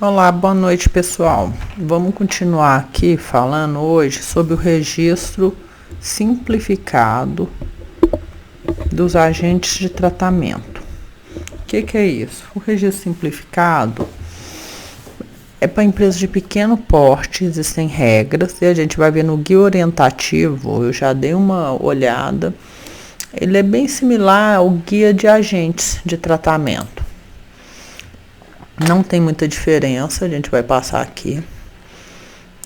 Olá, boa noite, pessoal. Vamos continuar aqui falando hoje sobre o registro simplificado dos agentes de tratamento. O que é isso? O registro simplificado é para empresas de pequeno porte, existem regras e a gente vai ver no guia orientativo, eu já dei uma olhada. Ele é bem similar ao guia de agentes de tratamento. Não tem muita diferença, a gente vai passar aqui.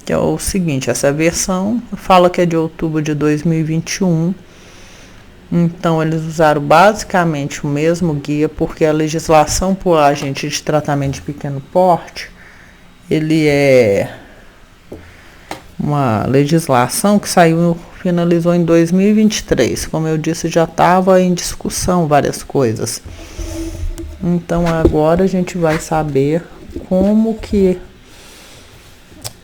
Que é o seguinte, essa versão fala que é de outubro de 2021. Então, eles usaram basicamente o mesmo guia, porque a legislação por agente de tratamento de pequeno porte, ele é uma legislação que finalizou em 2023. Como eu disse, já estava em discussão várias coisas. Então agora a gente vai saber como que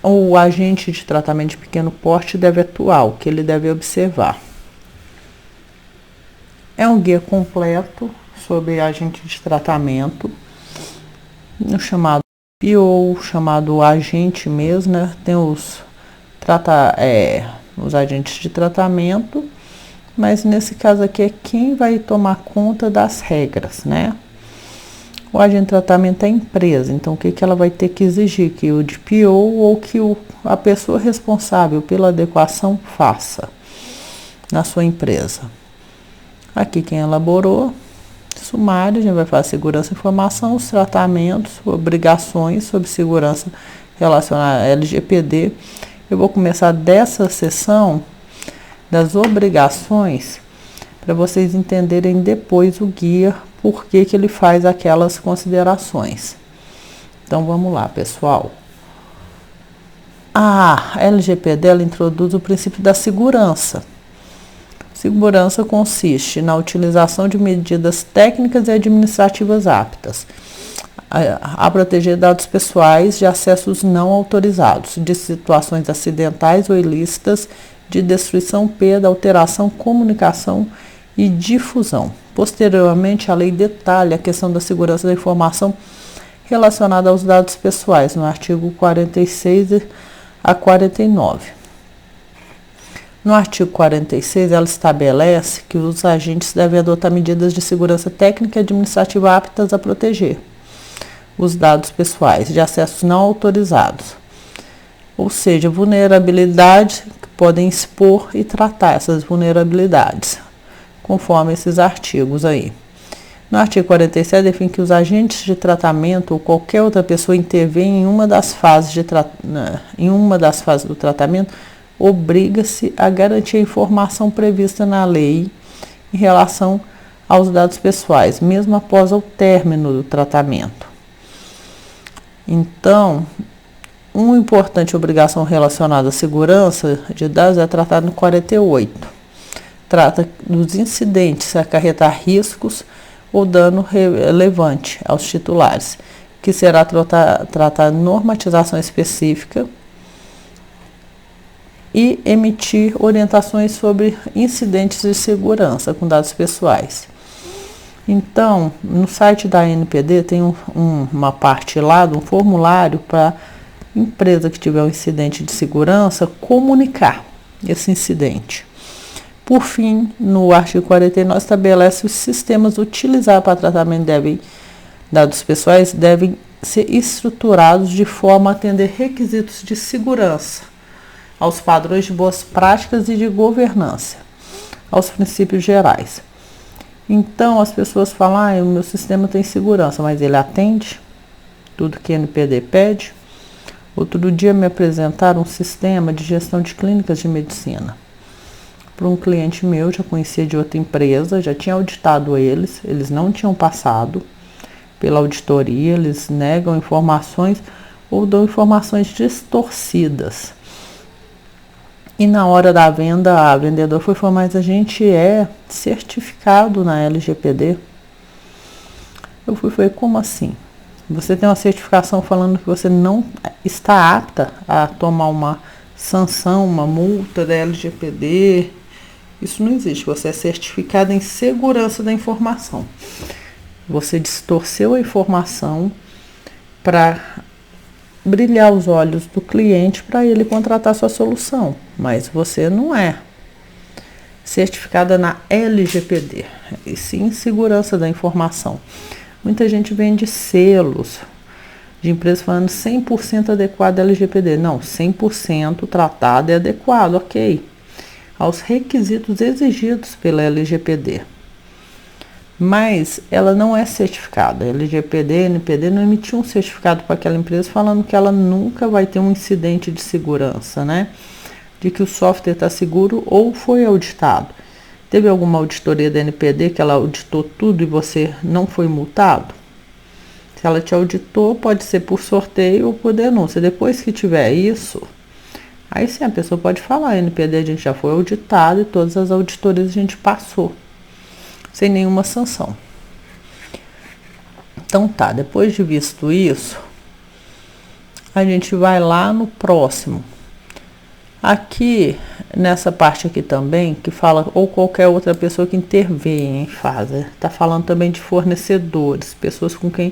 o agente de tratamento de pequeno porte deve atuar, o que ele deve observar. É um guia completo sobre agente de tratamento, chamado PO, chamado agente mesmo, né? Tem os agentes de tratamento, mas nesse caso aqui é quem vai tomar conta das regras, né? O agente de tratamento é a empresa, então o que ela vai ter que exigir? Que o DPO ou que a pessoa responsável pela adequação faça na sua empresa. Aqui quem elaborou, sumário, a gente vai fazer segurança e informação, os tratamentos, obrigações sobre segurança relacionada à LGPD. Eu vou começar dessa seção das obrigações para vocês entenderem depois o guia, por que ele faz aquelas considerações. Então vamos lá, pessoal. A LGPD ela introduz o princípio da segurança. Segurança consiste na utilização de medidas técnicas e administrativas aptas a proteger dados pessoais de acessos não autorizados, de situações acidentais ou ilícitas, de destruição, perda, alteração, comunicação e difusão. Posteriormente, a lei detalha a questão da segurança da informação relacionada aos dados pessoais, no artigo 46 a 49. No artigo 46, ela estabelece que os agentes devem adotar medidas de segurança técnica e administrativa aptas a proteger os dados pessoais de acessos não autorizados, ou seja, vulnerabilidades que podem expor e tratar essas vulnerabilidades, conforme esses artigos aí. No artigo 47, define que os agentes de tratamento ou qualquer outra pessoa intervém em uma das fases do tratamento, obriga-se a garantir a informação prevista na lei em relação aos dados pessoais, mesmo após o término do tratamento. Então, uma importante obrigação relacionada à segurança de dados é tratada no 48. Trata dos incidentes a acarretar riscos ou dano relevante aos titulares, que será tratada normatização específica e emitir orientações sobre incidentes de segurança com dados pessoais. Então, no site da ANPD tem uma parte lá, um formulário para a empresa que tiver um incidente de segurança comunicar esse incidente. Por fim, no artigo 49 estabelece os sistemas utilizados para tratamento de dados pessoais devem ser estruturados de forma a atender requisitos de segurança, aos padrões de boas práticas e de governança, aos princípios gerais. Então, as pessoas falam, o meu sistema tem segurança, mas ele atende tudo que a NPD pede. Outro dia me apresentaram um sistema de gestão de clínicas de medicina. Para um cliente meu, já conhecia de outra empresa, já tinha auditado eles não tinham passado pela auditoria, eles negam informações ou dão informações distorcidas. E na hora da venda, a vendedora foi falar, mas a gente é certificado na LGPD. Eu falei, como assim? Você tem uma certificação falando que você não está apta a tomar uma sanção, uma multa da LGPD. Isso não existe, você é certificado em segurança da informação. Você distorceu a informação para brilhar os olhos do cliente para ele contratar sua solução, mas você não é certificada na LGPD, e sim segurança da informação. Muita gente vende selos de empresas falando 100% adequado à LGPD. Não, 100% tratado e adequado, ok, aos requisitos exigidos pela LGPD. Mas ela não é certificada. A LGPD, NPD não emitiu um certificado para aquela empresa falando que ela nunca vai ter um incidente de segurança, né? De que o software está seguro ou foi auditado. Teve alguma auditoria da NPD que ela auditou tudo e você não foi multado? Se ela te auditou, pode ser por sorteio ou por denúncia. Depois que tiver isso, aí sim a pessoa pode falar, a NPD a gente já foi auditado e todas as auditorias a gente passou, sem nenhuma sanção. Então tá, depois de visto isso, a gente vai lá no próximo. Aqui, nessa parte aqui também, que fala, ou qualquer outra pessoa que intervém em fase, tá falando também de fornecedores, pessoas com quem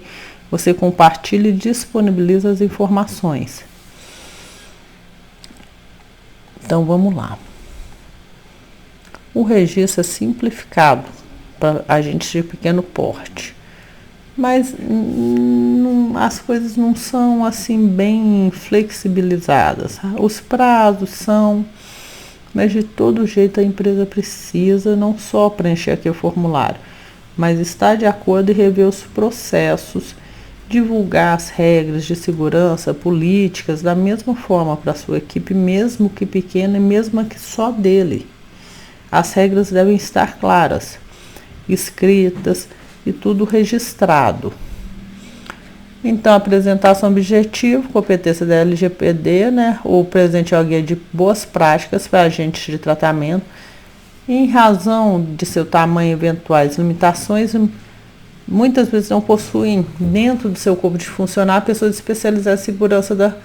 você compartilha e disponibiliza as informações. Então vamos lá. O registro é simplificado para agentes de pequeno porte, mas as coisas não são assim bem flexibilizadas. Os prazos são, mas de todo jeito a empresa precisa não só preencher aqui o formulário, mas estar de acordo e rever os processos, divulgar as regras de segurança, políticas, da mesma forma para a sua equipe, mesmo que pequena e mesmo que só dele. As regras devem estar claras, escritas e tudo registrado. Então, apresentação objetivo, competência da LGPD, né? O presente é uma guia de boas práticas para agentes de tratamento. Em razão de seu tamanho e eventuais limitações, muitas vezes não possuem dentro do seu corpo de funcionário pessoas especializadas em segurança da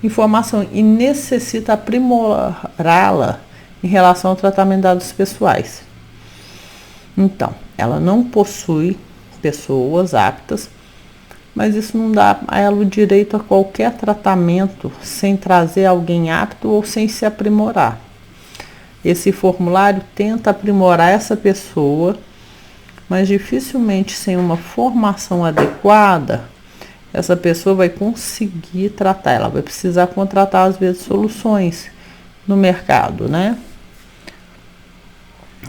informação e necessita aprimorá-la em relação ao tratamento de dados pessoais. Então, ela não possui pessoas aptas, mas isso não dá a ela o direito a qualquer tratamento sem trazer alguém apto ou sem se aprimorar. Esse formulário tenta aprimorar essa pessoa, mas dificilmente sem uma formação adequada, essa pessoa vai conseguir tratar. Ela vai precisar contratar, às vezes, soluções no mercado, né?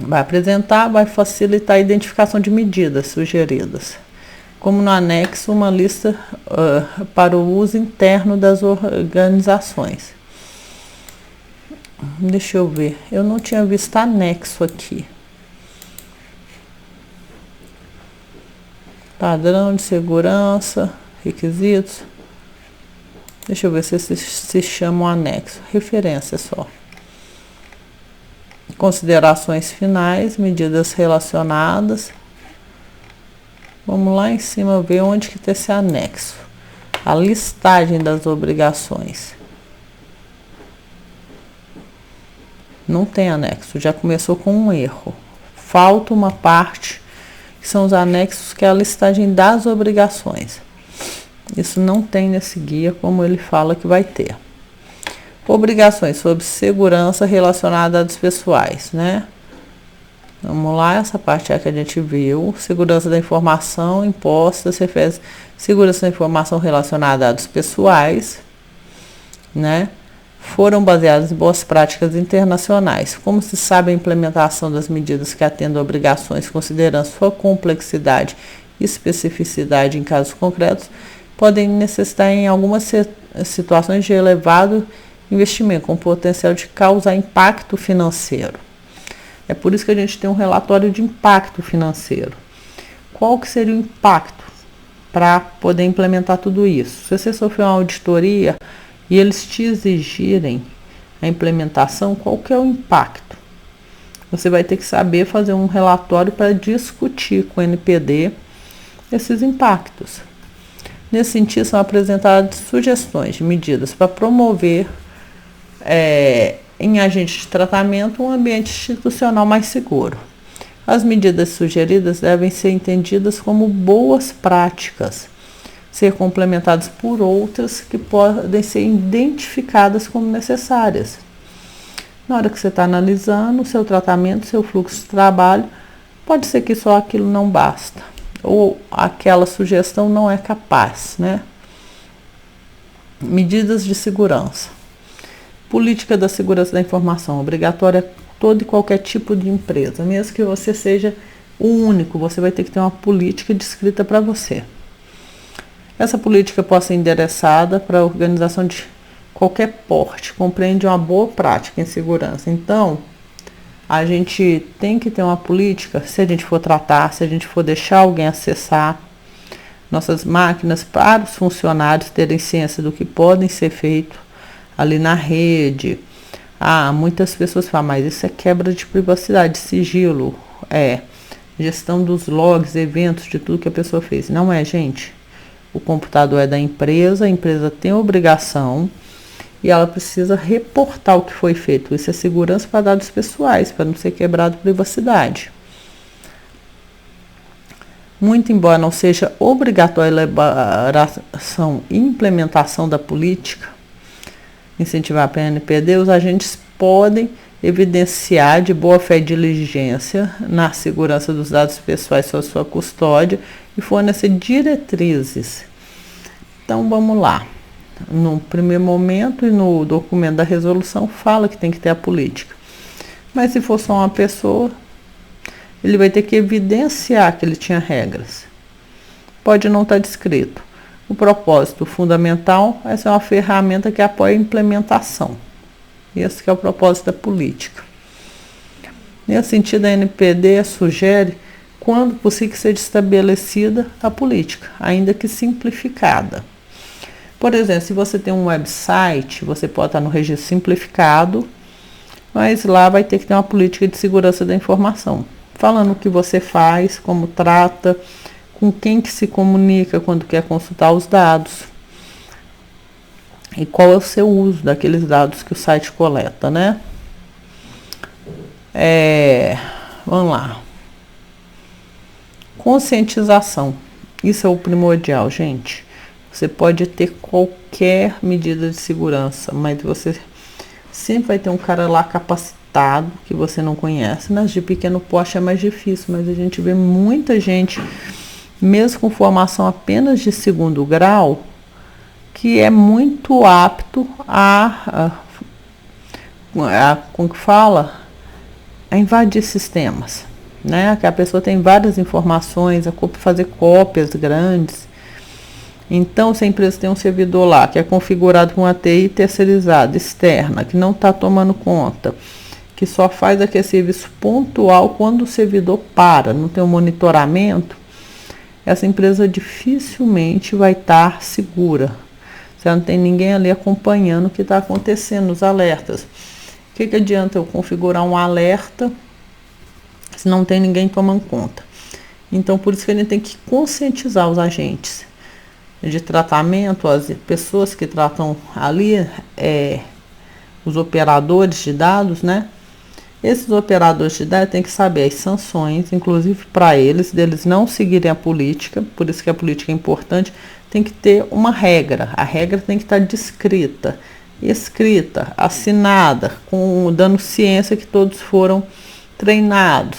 Vai apresentar, vai facilitar a identificação de medidas sugeridas, como no anexo, uma lista para o uso interno das organizações. Deixa eu ver, eu não tinha visto anexo aqui. Padrão de segurança, requisitos. Deixa eu ver se chama um anexo. Referência só. Considerações finais, medidas relacionadas. Vamos lá em cima ver onde que está esse anexo. A listagem das obrigações. Não tem anexo, já começou com um erro. Falta uma parte, que são os anexos, que é a listagem das obrigações. Isso não tem nesse guia, como ele fala que vai ter. Obrigações sobre segurança relacionada a dados pessoais, né? Vamos lá, essa parte é a que a gente viu. Segurança da informação imposta, você fez segurança da informação relacionada a dados pessoais, né? Foram baseadas em boas práticas internacionais. Como se sabe, a implementação das medidas que atendam a obrigações, considerando sua complexidade e especificidade em casos concretos, podem necessitar em algumas situações de elevado investimento, com potencial de causar impacto financeiro. É por isso que a gente tem um relatório de impacto financeiro. Qual que seria o impacto para poder implementar tudo isso? Se você sofreu uma auditoria e eles te exigirem a implementação, qual que é o impacto? Você vai ter que saber fazer um relatório para discutir com o NPD esses impactos. Nesse sentido, são apresentadas sugestões de medidas para promover em agente de tratamento um ambiente institucional mais seguro. As medidas sugeridas devem ser entendidas como boas práticas ser complementadas por outras que podem ser identificadas como necessárias. Na hora que você está analisando o seu tratamento, seu fluxo de trabalho, pode ser que só aquilo não basta, ou aquela sugestão não é capaz, né? Medidas de segurança. Política da segurança da informação, obrigatória todo e qualquer tipo de empresa, mesmo que você seja o único, você vai ter que ter uma política descrita para você. Essa política pode ser endereçada para a organização de qualquer porte, compreende uma boa prática em segurança. Então, a gente tem que ter uma política, se a gente for tratar, se a gente for deixar alguém acessar nossas máquinas, para os funcionários terem ciência do que podem ser feito ali na rede. Muitas pessoas falam, mas isso é quebra de privacidade, sigilo, gestão dos logs, eventos, de tudo que a pessoa fez. Não é, gente. O computador é da empresa, a empresa tem a obrigação e ela precisa reportar o que foi feito. Isso é segurança para dados pessoais, para não ser quebrado privacidade. Muito embora não seja obrigatória a elaboração e implementação da política, incentivar a PNPD, os agentes podem evidenciar de boa fé e diligência na segurança dos dados pessoais sob sua custódia e fornecer diretrizes. Então vamos lá. No primeiro momento e no documento da resolução fala que tem que ter a política. Mas se for só uma pessoa, ele vai ter que evidenciar que ele tinha regras. Pode não estar descrito. O propósito fundamental é ser uma ferramenta que apoia a implementação. Esse que é o propósito da política. Nesse sentido, a NPD sugere, quando possível, que seja estabelecida a política, ainda que simplificada. Por exemplo, se você tem um website, você pode estar no registro simplificado, mas lá vai ter que ter uma política de segurança da informação, falando o que você faz, como trata, com quem que se comunica quando quer consultar os dados e qual é o seu uso daqueles dados que o site coleta, né? Vamos lá. Conscientização. Isso é o primordial, gente. Você pode ter qualquer medida de segurança, mas você sempre vai ter um cara lá capacitado que você não conhece. Nas de pequeno porte é mais difícil, mas a gente vê muita gente, mesmo com formação apenas de segundo grau, que é muito apto como que fala? A invadir sistemas, né? Que a pessoa tem várias informações, fazer cópias grandes. Então, se a empresa tem um servidor lá que é configurado com uma TI terceirizada, externa, que não está tomando conta, que só faz aquele serviço pontual quando o servidor para, não tem um monitoramento, essa empresa dificilmente vai estar segura. Você não tem ninguém ali acompanhando o que está acontecendo, os alertas. O que adianta eu configurar um alerta se não tem ninguém tomando conta? Então, por isso que a gente tem que conscientizar os agentes de tratamento, as pessoas que tratam ali, os operadores de dados, né? Esses operadores de dados têm que saber as sanções, inclusive para eles, deles não seguirem a política, por isso que a política é importante, tem que ter uma regra. A regra tem que estar descrita, escrita, assinada, dando ciência que todos foram treinados.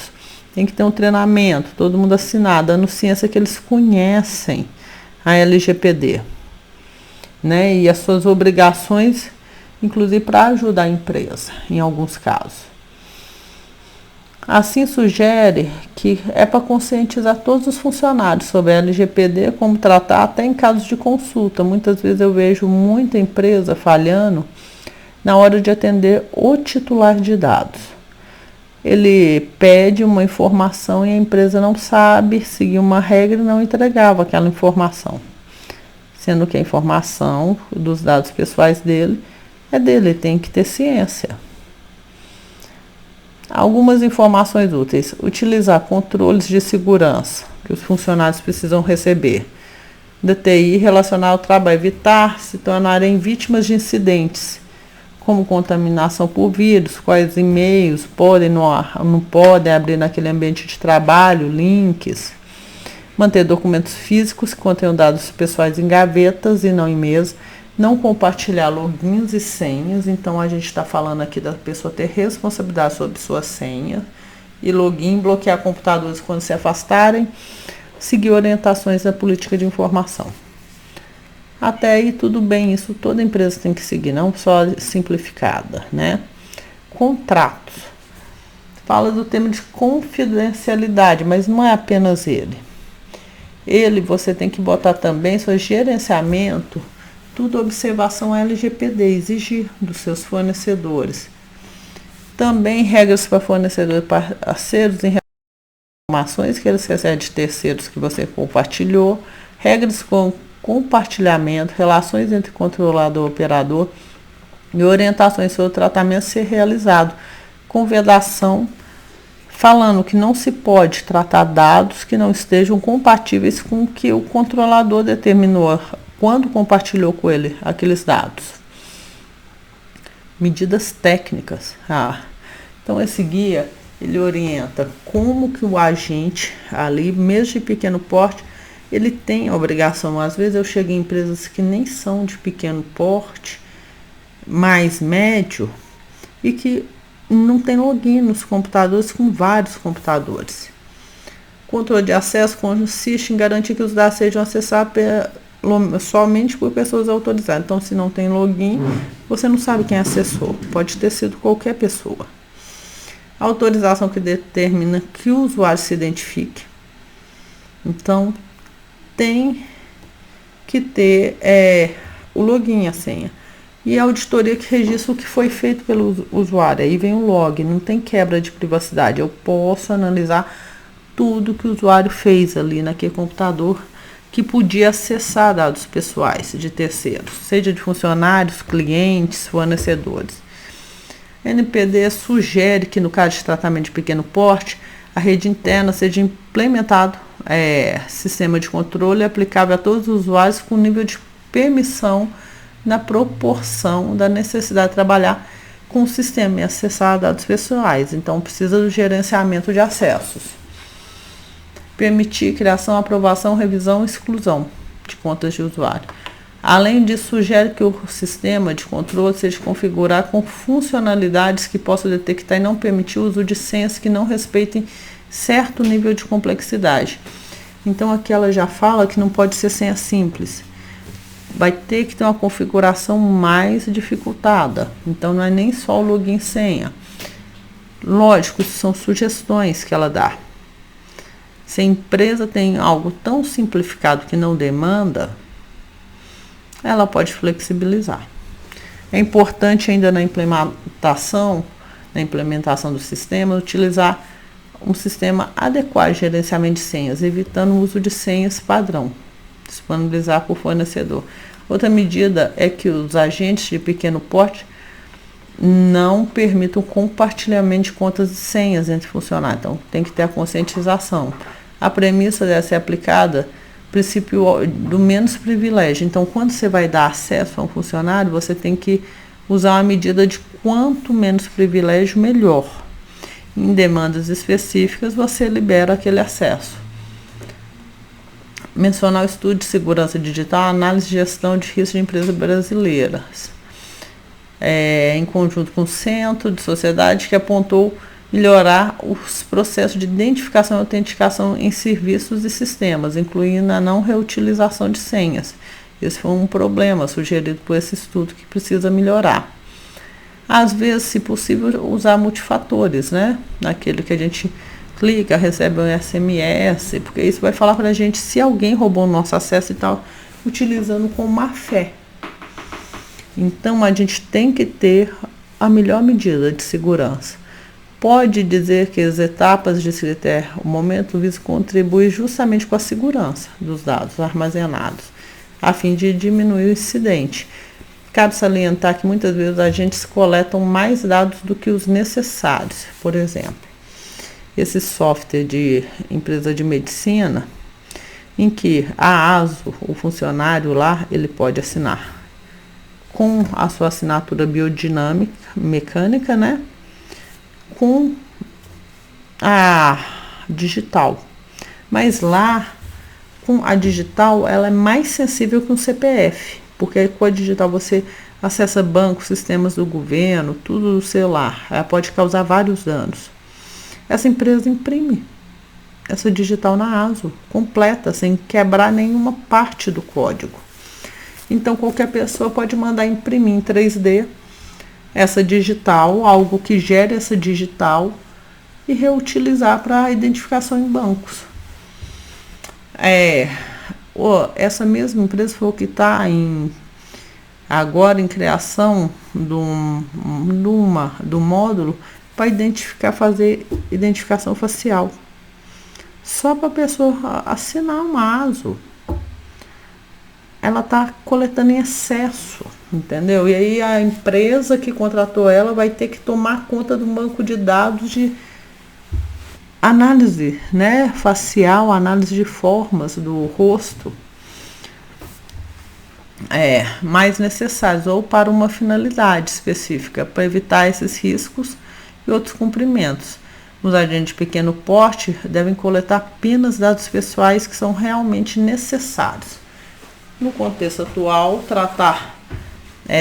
Tem que ter um treinamento, todo mundo assinado, dando ciência que eles conhecem a LGPD, né? E as suas obrigações, inclusive para ajudar a empresa, em alguns casos. Assim, sugere que é para conscientizar todos os funcionários sobre a LGPD, como tratar, até em casos de consulta. Muitas vezes eu vejo muita empresa falhando na hora de atender o titular de dados. Ele pede uma informação e a empresa não sabe seguir uma regra e não entregava aquela informação. Sendo que a informação dos dados pessoais dele é dele, ele tem que ter ciência. Algumas informações úteis. Utilizar controles de segurança que os funcionários precisam receber. DTI relacionar ao trabalho. Evitar se tornarem vítimas de incidentes, como contaminação por vírus, quais e-mails podem não podem abrir naquele ambiente de trabalho, links. Manter documentos físicos que contenham dados pessoais em gavetas e não em mesa. Não compartilhar logins e senhas. Então, a gente está falando aqui da pessoa ter responsabilidade sobre sua senha e login. Bloquear computadores quando se afastarem. Seguir orientações da política de informação. Até aí tudo bem, isso toda empresa tem que seguir, não só simplificada, né? Contratos. Fala do tema de confidencialidade, mas não é apenas ele. Você tem que botar também seu gerenciamento, tudo observação LGPD, exigir dos seus fornecedores. Também regras para fornecedores parceiros em informações que eles recebem de terceiros que você compartilhou, regras com compartilhamento, relações entre controlador e operador e orientações sobre o tratamento ser realizado, com vedação, falando que não se pode tratar dados que não estejam compatíveis com o que o controlador determinou quando compartilhou com ele aqueles dados. Medidas técnicas. Então esse guia, ele orienta como que o agente ali, mesmo de pequeno porte, ele tem a obrigação. Às vezes eu chego em empresas que nem são de pequeno porte, mais médio, e que não tem login nos computadores, com vários computadores. Controle de acesso consiste em garantir que os dados sejam acessados somente por pessoas autorizadas. Então, se não tem login, você não sabe quem acessou. Pode ter sido qualquer pessoa. Autorização que determina que o usuário se identifique. Então, tem que ter o login, a senha. E a auditoria que registra o que foi feito pelo usuário. Aí vem o log, não tem quebra de privacidade. Eu posso analisar tudo que o usuário fez ali naquele computador que podia acessar dados pessoais de terceiros, seja de funcionários, clientes, fornecedores. NPD sugere que no caso de tratamento de pequeno porte, a rede interna seja implementado sistema de controle aplicável a todos os usuários com nível de permissão na proporção da necessidade de trabalhar com o sistema e acessar dados pessoais. Então, precisa do gerenciamento de acessos. Permitir criação, aprovação, revisão e exclusão de contas de usuário. Além disso, sugere que o sistema de controle seja configurado com funcionalidades que possam detectar e não permitir o uso de senhas que não respeitem certo nível de complexidade. Então, aqui ela já fala que não pode ser senha simples. Vai ter que ter uma configuração mais dificultada. Então, não é nem só o login e senha. Lógico, isso são sugestões que ela dá. Se a empresa tem algo tão simplificado que não demanda, ela pode flexibilizar. É importante ainda na implementação do sistema, utilizar um sistema adequado de gerenciamento de senhas, evitando o uso de senhas padrão, disponibilizar por fornecedor. Outra medida é que os agentes de pequeno porte não permitam compartilhamento de contas e senhas entre funcionários. Então, tem que ter a conscientização. A premissa deve ser aplicada princípio do menos privilégio. Então, quando você vai dar acesso a um funcionário, você tem que usar uma medida de quanto menos privilégio, melhor. Em demandas específicas, você libera aquele acesso. Mencionar o estudo de segurança digital, análise de gestão de risco de empresas brasileiras, em conjunto com o Centro de Sociedade, que apontou melhorar os processos de identificação e autenticação em serviços e sistemas, incluindo a não reutilização de senhas. Esse foi um problema sugerido por esse estudo que precisa melhorar. Às vezes, se possível, usar multifatores, né? Naquele que a gente clica, recebe um SMS, porque isso vai falar para a gente se alguém roubou o nosso acesso e tal, utilizando com má fé. Então, a gente tem que ter a melhor medida de segurança. Pode dizer que as etapas de o momento visa contribuir justamente com a segurança dos dados armazenados, a fim de diminuir o incidente. Cabe salientar que muitas vezes os agentes coletam mais dados do que os necessários. Por exemplo, esse software de empresa de medicina, em que a ASO, o funcionário lá, ele pode assinar com a sua assinatura biodinâmica, mecânica, né? Com a digital. Mas lá com a digital, ela é mais sensível que um CPF, porque com a digital você acessa bancos, sistemas do governo, tudo do celular. Ela pode causar vários danos. Essa empresa imprime essa digital na ASO, completa, sem quebrar nenhuma parte do código. Então, qualquer pessoa pode mandar imprimir em 3D essa digital, algo que gere essa digital, e reutilizar para identificação em bancos. Essa mesma empresa falou que está agora em criação do módulo para fazer identificação facial. Só para a pessoa assinar uma ASO. Ela está coletando em excesso, entendeu? E aí a empresa que contratou ela vai ter que tomar conta do banco de dados de análise, né, facial, análise de formas do rosto, mais necessários, ou para uma finalidade específica, para evitar esses riscos e outros cumprimentos. Os agentes de pequeno porte devem coletar apenas dados pessoais que são realmente necessários. No contexto atual, tratar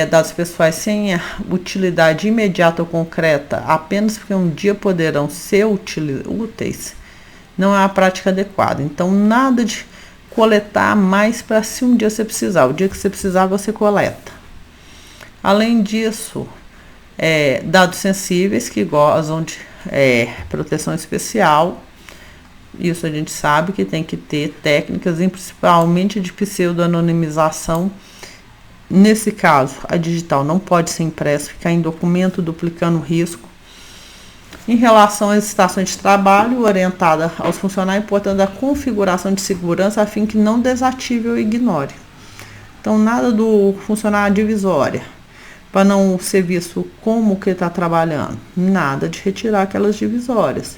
dados pessoais sem utilidade imediata ou concreta, apenas porque um dia poderão ser úteis, não é uma prática adequada. Então, nada de coletar mais para se um dia você precisar. O dia que você precisar, você coleta. Além disso, dados sensíveis que gozam de proteção especial. Isso a gente sabe que tem que ter técnicas, principalmente de pseudo-anonimização. Nesse caso, a digital não pode ser impressa, ficar em documento, duplicando o risco. Em relação às estações de trabalho, orientada aos funcionários, importante a configuração de segurança a fim que não desative ou ignore. Então, nada do funcionário divisória, para não ser visto como que está trabalhando. Nada de retirar aquelas divisórias.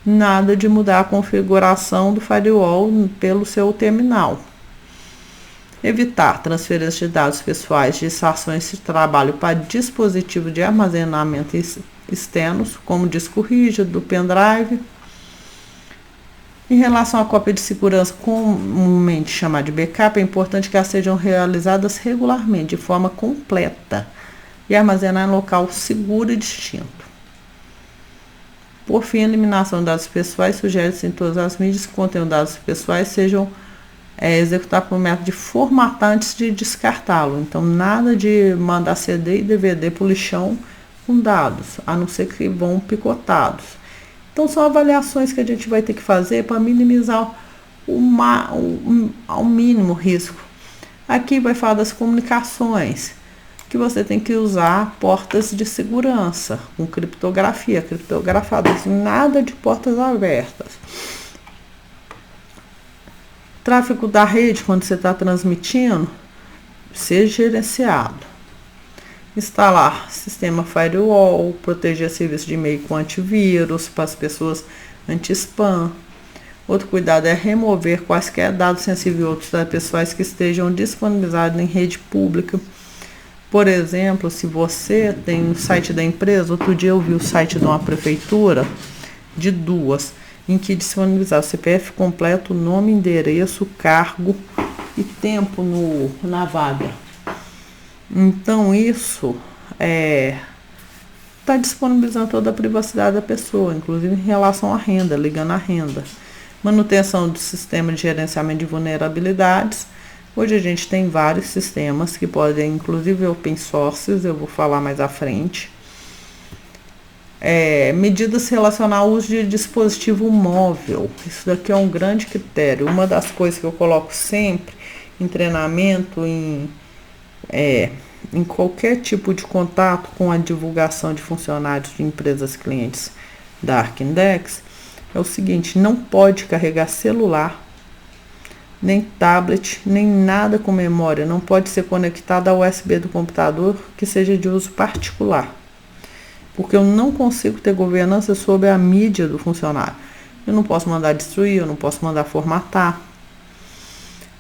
Nada de mudar a configuração do firewall pelo seu terminal. Evitar transferência de dados pessoais de estações de trabalho para dispositivos de armazenamento externos, como disco rígido, pendrive. Em relação à cópia de segurança, comumente chamada de backup, é importante que elas sejam realizadas regularmente, de forma completa, e armazenar em local seguro e distinto. Por fim, a eliminação de dados pessoais sugere-se em todas as mídias que contenham dados pessoais sejam executados por método de formatar antes de descartá-lo. Então, nada de mandar CD e DVD para o lixão com dados, a não ser que vão picotados. Então, são avaliações que a gente vai ter que fazer para minimizar ao mínimo o risco. Aqui vai falar das comunicações, que você tem que usar portas de segurança, com criptografia, criptografadas, nada de portas abertas. Tráfego da rede, quando você está transmitindo, seja gerenciado. Instalar sistema firewall, proteger serviço de e-mail com antivírus para as pessoas anti-spam. Outro cuidado é remover quaisquer dados sensíveis e outros dados pessoais que estejam disponibilizados em rede pública. Por exemplo, se você tem um site da empresa, outro dia eu vi o site de uma prefeitura, de duas, em que disponibilizar o CPF completo, nome, endereço, cargo e tempo na vaga. Então, isso está disponibilizando toda a privacidade da pessoa, inclusive em relação à renda, ligando à renda. Manutenção do sistema de gerenciamento de vulnerabilidades. Hoje a gente tem vários sistemas que podem, inclusive open sources, eu vou falar mais à frente. Medidas relacionadas ao uso de dispositivo móvel. Isso daqui é um grande critério. Uma das coisas que eu coloco sempre em treinamento, em qualquer tipo de contato com a divulgação de funcionários de empresas clientes da Arkindex, é o seguinte: não pode carregar celular, nem tablet, nem nada com memória. Não pode ser conectado ao USB do computador que seja de uso particular. Porque eu não consigo ter governança sobre a mídia do funcionário. Eu não posso mandar destruir, eu não posso mandar formatar.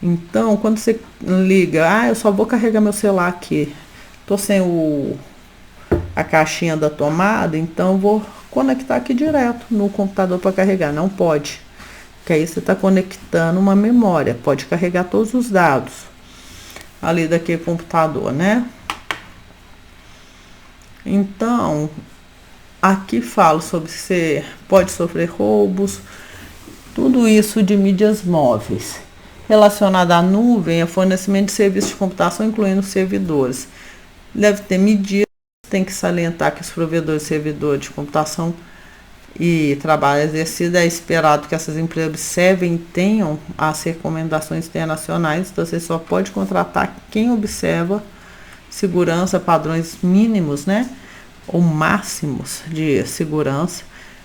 Então, quando você liga, eu só vou carregar meu celular aqui, tô sem a caixinha da tomada, então eu vou conectar aqui direto no computador para carregar. Não pode. que aí você está conectando uma memória, pode carregar todos os dados ali daquele computador, né? Então, aqui falo sobre se pode sofrer roubos, tudo isso de mídias móveis. Relacionado à nuvem, é fornecimento de serviços de computação, incluindo servidores. Deve ter medidas, tem que salientar que os provedores de servidores de computação e trabalho exercido é esperado que essas empresas observem e tenham as recomendações internacionais, então você só pode contratar quem observa segurança, padrões mínimos, né, ou máximos de segurança.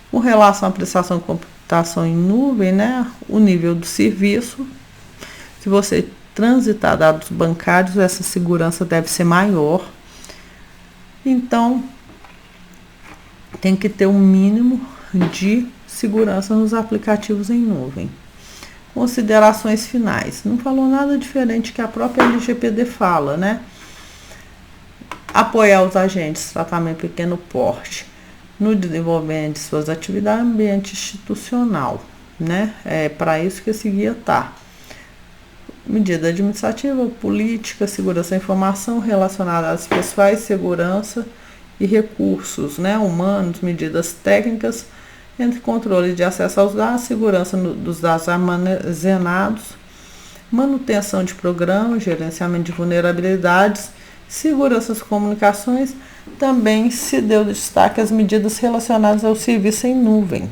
Com relação à prestação de computação em nuvem, né, o nível do serviço, se você transitar dados bancários, essa segurança deve ser maior. Então, tem que ter um mínimo de segurança nos aplicativos em nuvem. Considerações finais. Não falou nada diferente que a própria LGPD fala, né? Apoiar os agentes de tratamento pequeno porte no desenvolvimento de suas atividades no ambiente institucional, né? É para isso que esse guia tá. Medida administrativa, política, segurança da informação relacionada às pessoais, segurança e recursos, né, humanos, medidas técnicas, entre controle de acesso aos dados, segurança dos dados armazenados, manutenção de programas, gerenciamento de vulnerabilidades, segurança das comunicações. Também se deu destaque às medidas relacionadas ao serviço em nuvem.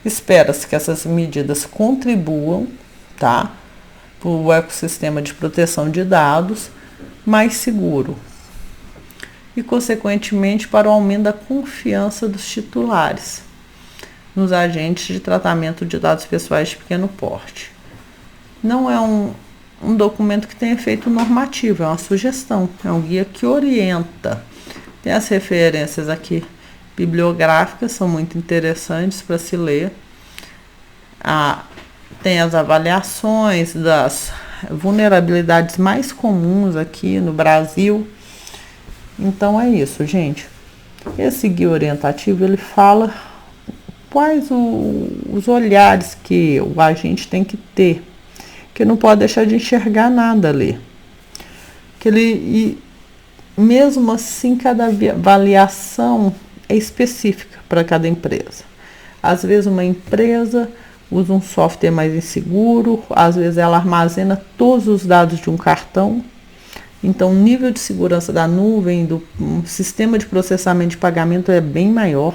Espera-se que essas medidas contribuam, tá, para o ecossistema de proteção de dados mais seguro e, consequentemente, para o aumento da confiança dos titulares nos agentes de tratamento de dados pessoais de pequeno porte. Não é um documento que tem efeito normativo, é uma sugestão, é um guia que orienta. Tem as referências aqui bibliográficas, são muito interessantes para se ler. Tem as avaliações das vulnerabilidades mais comuns aqui no Brasil. Então é isso, gente. Esse guia orientativo, ele fala quais os olhares que o agente tem que ter, que não pode deixar de enxergar nada ali. E mesmo assim, cada avaliação é específica para cada empresa. Às vezes uma empresa usa um software mais inseguro, às vezes ela armazena todos os dados de um cartão. Então, o nível de segurança da nuvem, do sistema de processamento de pagamento é bem maior.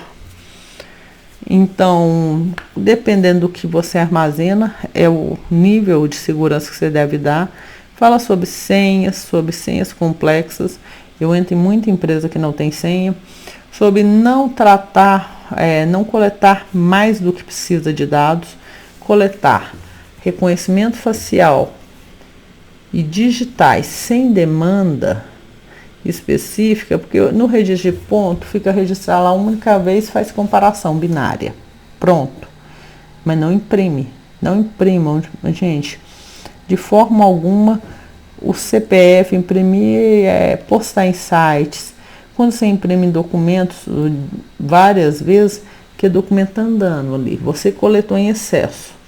Então, dependendo do que você armazena, é o nível de segurança que você deve dar. Fala sobre senhas complexas. Eu entro em muita empresa que não tem senha. Sobre não coletar mais do que precisa de dados. Coletar reconhecimento facial e digitais sem demanda específica, porque no registro de ponto fica registrado lá uma única vez, faz comparação binária, pronto, mas não imprimam, gente, de forma alguma. O CPF imprimir, postar em sites, quando você imprime documentos várias vezes, que o documento está andando ali, você coletou em excesso.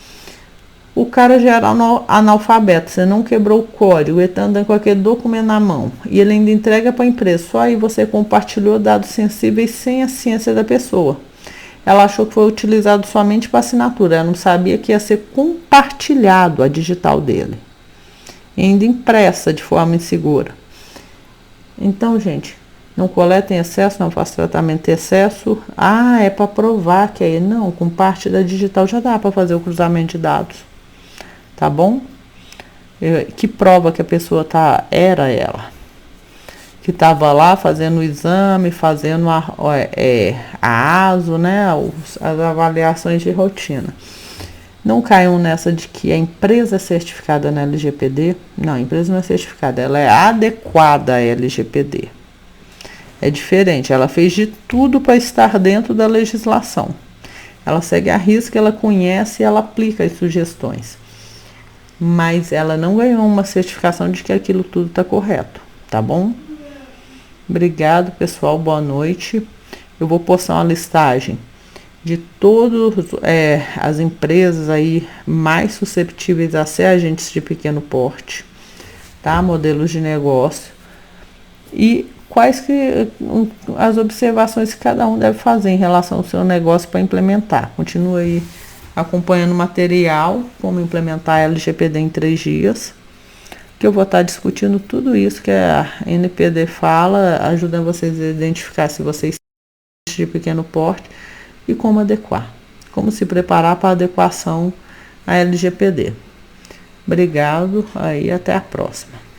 O cara já era analfabeto, você não quebrou o código, ele está andando com aquele documento na mão e ele ainda entrega para a empresa. Só aí você compartilhou dados sensíveis sem a ciência da pessoa. Ela achou que foi utilizado somente para assinatura, ela não sabia que ia ser compartilhado a digital dele, e ainda impressa de forma insegura. Então, gente, não coleta em excesso, não faz tratamento em excesso. É para provar que aí não, com parte da digital já dá para fazer o cruzamento de dados. Tá bom? Que prova que a pessoa era ela. Que estava lá fazendo o exame, fazendo a ASO, né? As avaliações de rotina. Não caiam nessa de que a empresa é certificada na LGPD. Não, a empresa não é certificada, ela é adequada à LGPD. É diferente, ela fez de tudo para estar dentro da legislação. Ela segue a risca, ela conhece e ela aplica as sugestões. Mas ela não ganhou uma certificação de que aquilo tudo está correto, tá bom? Obrigado, pessoal, boa noite. Eu vou postar uma listagem de todas as empresas aí mais susceptíveis a ser agentes de pequeno porte, tá? Modelos de negócio e quais que as observações que cada um deve fazer em relação ao seu negócio para implementar. Continue aí acompanhando o material, como implementar a LGPD em 3 dias, que eu vou estar discutindo tudo isso que a NPD fala, ajudando vocês a identificar se vocês são de pequeno porte e como adequar, como se preparar para a adequação à LGPD. Obrigado, aí até a próxima.